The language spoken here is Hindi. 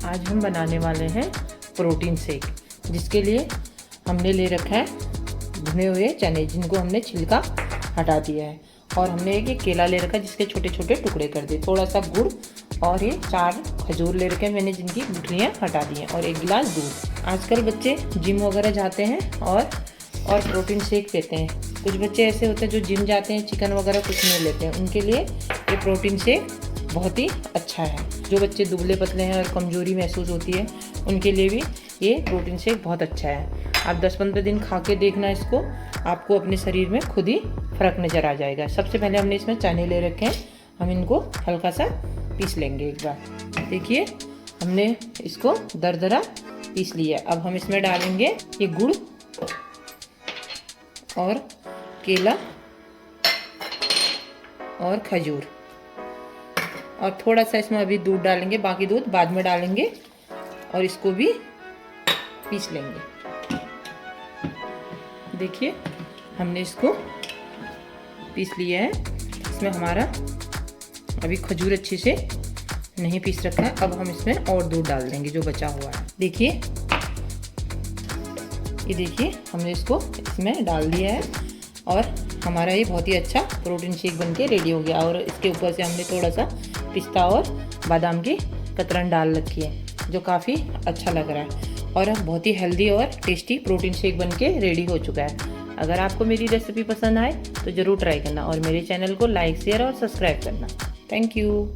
आज हम बनाने वाले हैं प्रोटीन शेक, जिसके लिए हमने ले रखा है भुने हुए चने, जिनको हमने छिलका हटा दिया है, और हमने एक केला ले रखा है जिसके छोटे छोटे टुकड़े कर दिए, थोड़ा सा गुड़, और ये 4 खजूर ले रखे हैं मैंने जिनकी गुठलियाँ हटा दी हैं, और 1 गिलास दूध। आजकल बच्चे जिम वगैरह जाते हैं और प्रोटीन शेक पीते हैं। कुछ बच्चे ऐसे होते हैं जो जिम जाते हैं, चिकन वगैरह कुछ नहीं लेते हैं, उनके लिए ये प्रोटीन शेक बहुत ही अच्छा है। जो बच्चे दुबले पतले हैं और कमज़ोरी महसूस होती है, उनके लिए भी ये प्रोटीन शेक बहुत अच्छा है। आप 10-15 दिन खा के देखना इसको, आपको अपने शरीर में खुद ही फ़र्क नज़र आ जाएगा। सबसे पहले हमने इसमें चने ले रखे हैं, हम इनको हल्का सा पीस लेंगे एक बार। देखिए हमने इसको दरदरा पीस लिया। अब हम इसमें डालेंगे ये गुड़ और केला और खजूर, और थोड़ा सा इसमें अभी दूध डालेंगे, बाकी दूध बाद में डालेंगे, और इसको भी पीस लेंगे। देखिए हमने इसको पीस लिया है। इसमें हमारा अभी खजूर अच्छे से नहीं पीस रखा है। अब हम इसमें और दूध डाल देंगे जो बचा हुआ है। देखिए ये देखिए हमने इसको इसमें डाल दिया है, और हमारा ये बहुत ही अच्छा प्रोटीन शेक बनके रेडी हो गया। और इसके ऊपर से हमने थोड़ा सा पिस्ता और बादाम की कतरन डाल रखी है, जो काफ़ी अच्छा लग रहा है, और बहुत ही हेल्दी और टेस्टी प्रोटीन शेक बनके रेडी हो चुका है। अगर आपको मेरी रेसिपी पसंद आए तो ज़रूर ट्राई करना, और मेरे चैनल को लाइक, शेयर और सब्सक्राइब करना। Thank you.